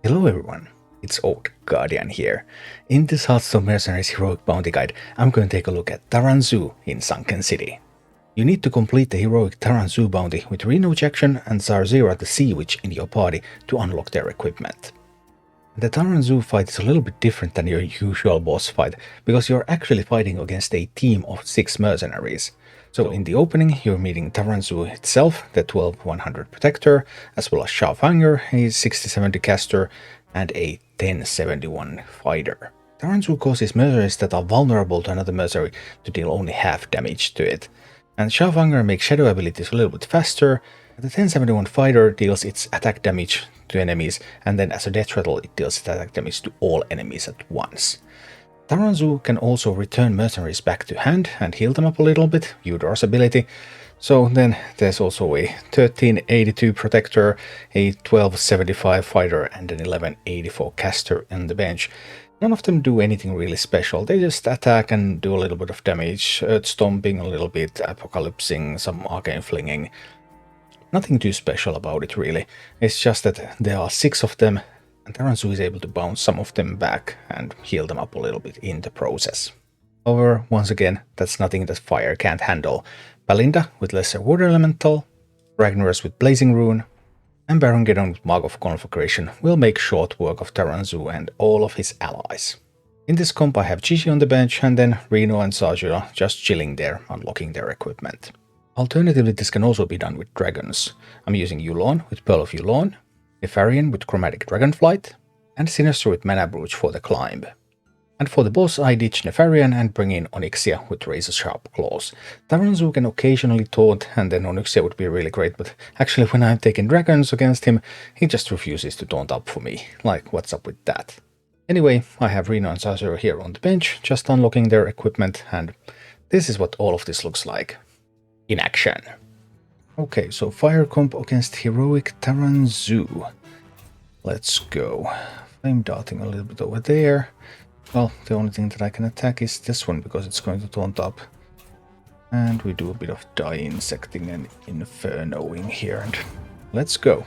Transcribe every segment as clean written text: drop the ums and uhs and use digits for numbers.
Hello everyone, it's Old Guardian here. In this Hearthstone Mercenaries Heroic Bounty Guide, I'm going to take a look at Taran Zhu in Sunken City. You need to complete the heroic Taran Zhu bounty with Reno Jackson and Zar'jira the Sea Witch in your party to unlock their equipment. The Taran Zhu fight is a little bit different than your usual boss fight, because you're actually fighting against a team of 6 mercenaries. So in the opening you're meeting Taran Zhu itself, the 12-100 protector, as well as Shawfanger, a 60-70 caster, and a 10-71 fighter. Taran Zhu causes mercenaries that are vulnerable to another mercenary to deal only half damage to it. And Shawfanger makes shadow abilities a little bit faster. The 1071 fighter deals its attack damage to enemies, and then as a death rattle it deals its attack damage to all enemies at once. Taran Zhu can also return mercenaries back to hand and heal them up a little bit, Udar's ability. So then there's also a 1382 protector, a 1275 fighter, and an 1184 caster on the bench. None of them do anything really special, they just attack and do a little bit of damage, earth stomping a little bit, apocalypsing, some arcane flinging. Nothing too special about it really, it's just that there are 6 of them, and Taran Zhu is able to bounce some of them back and heal them up a little bit in the process. However, once again, that's nothing that fire can't handle. Balinda with Lesser Water Elemental, Ragnaros with Blazing Rune, and Baron with Mark of Conflagration will make short work of Taran Zhu and all of his allies. In this comp I have Gigi on the bench, and then Reno and Zar'jira just chilling there, unlocking their equipment. Alternatively, this can also be done with dragons. I'm using Yulon with Pearl of Yulon, Nefarian with Chromatic Dragonflight, and Sinister with Mana Brooch for the climb. And for the boss I ditch Nefarian and bring in Onyxia with Razor Sharp Claws. Taran Zhu can occasionally taunt, and then Onyxia would be really great, but actually when I'm taking dragons against him, he just refuses to taunt up for me. Like, what's up with that? Anyway, I have Reno and Zar'jira here on the bench, just unlocking their equipment, and this is what all of this looks like in action. Okay, so fire comp against heroic Taran Zhu. Let's go. Flame darting a little bit over there. Well, the only thing that I can attack is this one because it's going to taunt up. And we do a bit of die insecting and infernoing here, and let's go.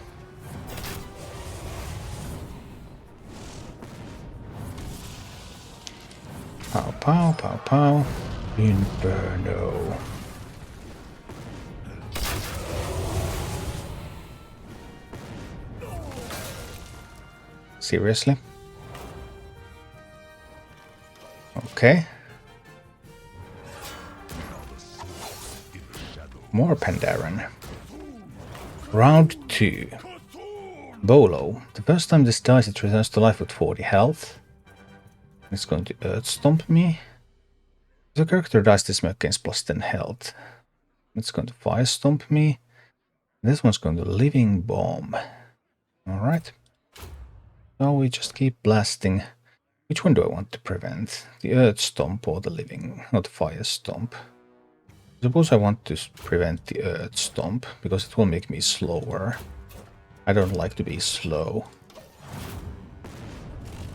Pow pow pow pow. Inferno. Seriously? Okay. More Pandaren. Round 2. Bolo. The first time this dies it returns to life with 40 health. It's going to Earth Stomp me. The character dies this mech gains plus 10 health. It's going to Fire Stomp me. This one's going to Living Bomb. Alright. So we just keep blasting. Which one do I want to prevent? The Earth Stomp or the Living, not Fire Stomp? I suppose I want to prevent the Earth Stomp, because it will make me slower. I don't like to be slow.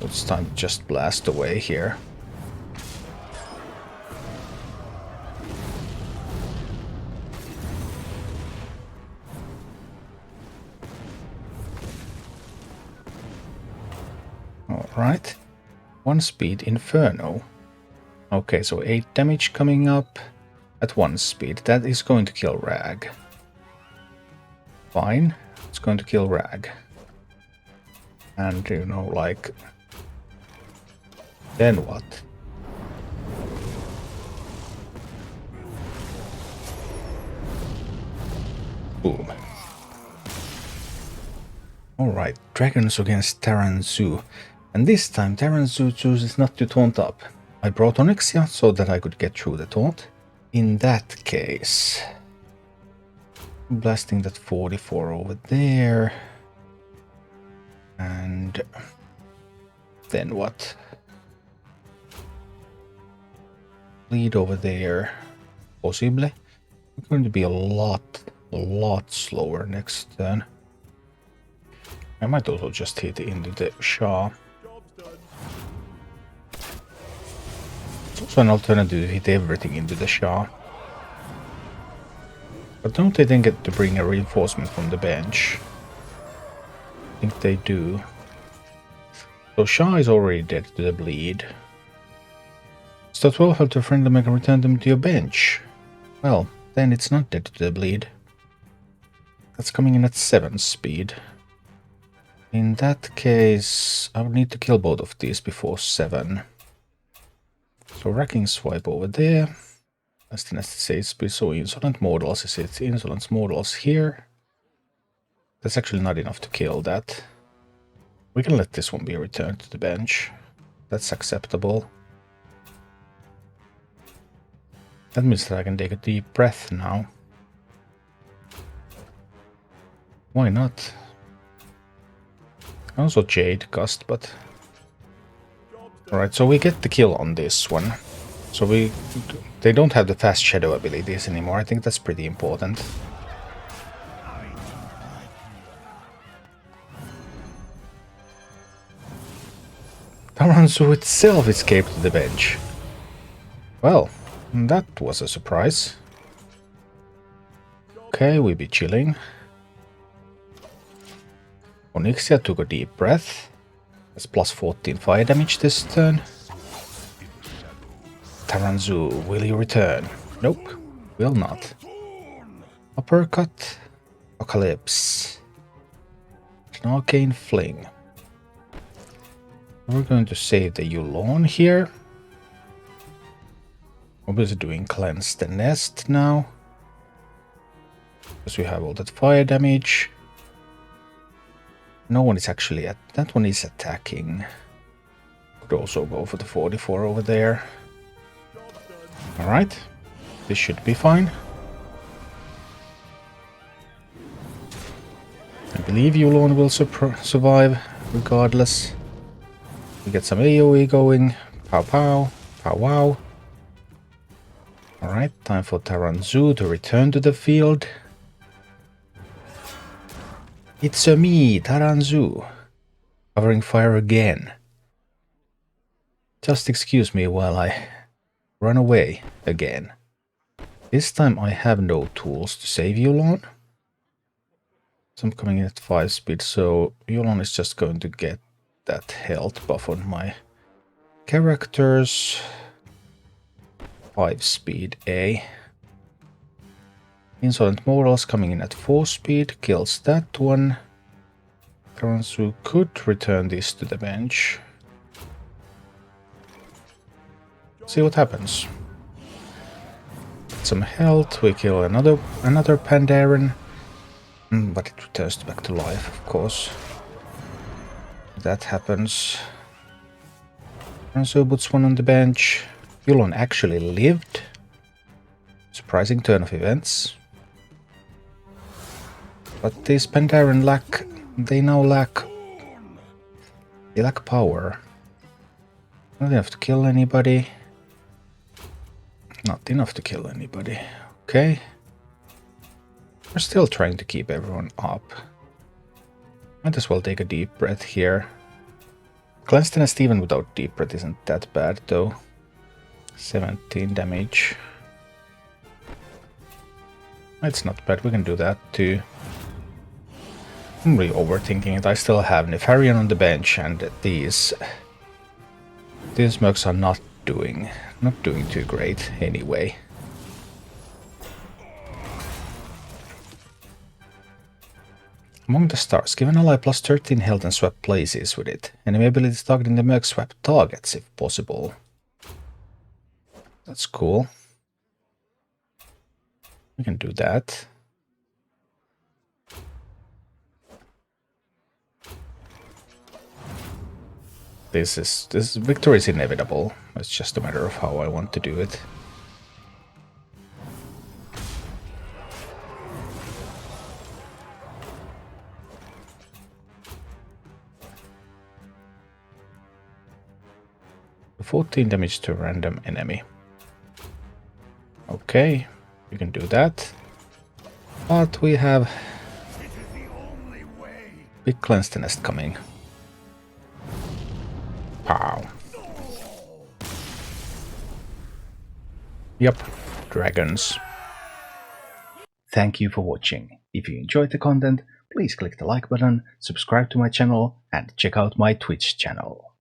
So it's time to just blast away here. Alright. 1 speed Inferno. Okay, so 8 damage coming up at 1 speed. That is going to kill Rag. Fine, it's going to kill Rag. And, you know, like... then what? Boom. Alright, dragons against Taran Zhu. And this time Taran Zhu chooses not to taunt up. I brought Onyxia so that I could get through the taunt. In that case... blasting that 44 over there. And... then what? Lead over there. Possibly. It's going to be a lot slower next turn. I might also just hit into the Shah. It's also an alternative to hit everything into the Shah. But don't they then get to bring a reinforcement from the bench? I think they do. So Shah is already dead to the bleed. Store 12 health to a friendly make and return them to your bench. Well, then it's not dead to the bleed. That's coming in at 7 speed. In that case, I would need to kill both of these before 7. So Racking Swipe over there. As the next say speed, so Insolent Mortals is it. Insolent Mortals here. That's actually not enough to kill that. We can let this one be returned to the bench. That's acceptable. That means that I can take a deep breath now. Why not? Also Jade Gust, but... Alright, so we get the kill on this one. So they don't have the fast shadow abilities anymore. I think that's pretty important. Taran Zhu itself escaped to the bench. Well, that was a surprise. Okay, we be chilling. Onyxia took a deep breath. That's plus 14 fire damage this turn. Taran Zhu, will you return? Nope, will not. Uppercut. Apocalypse. An arcane fling. We're going to save the Yulon here. Obviously doing Cleanse the Nest now. Because we have all that fire damage. No one is actually at that one is attacking. Could also go for the 44 over there. Alright. This should be fine. I believe Yulon will survive regardless. We get some AoE going. Pow pow. Pow wow. Alright, time for Taran Zhu to return to the field. It's me, Taran Zhu. Covering fire again. Just excuse me while I run away again. This time I have no tools to save Yulon. So I'm coming in at 5 speed, so Yulon is just going to get that health buff on my characters. 5 speed A. Insolent Mortals coming in at 4 speed, kills that one. Taran Zhu could return this to the bench. See what happens. Some health, we kill another Pandaren. But it returns back to life, of course. That happens. Taran Zhu puts one on the bench. Yulon actually lived. Surprising turn of events. But these Pandaren lack... They lack power. Not enough to kill anybody. Not enough to kill anybody. Okay. We're still trying to keep everyone up. Might as well take a deep breath here. Cleanse the Nest even without deep breath isn't that bad though. 17 damage. It's not bad, we can do that too. I'm really overthinking it. I still have Nefarian on the bench and these mercs are not doing too great anyway. Among the stars, give an ally plus 13 health and swap places with it. Enemy abilities targeting the merc swap targets if possible. That's cool. We can do that. This victory is inevitable. It's just a matter of how I want to do it. $14 damage to a random enemy. Okay, you can do that. But we have big Cleanse the Nest coming. Pow. Yep, dragons. Thank you for watching. If you enjoyed the content, please click the like button, subscribe to my channel, and check out my Twitch channel.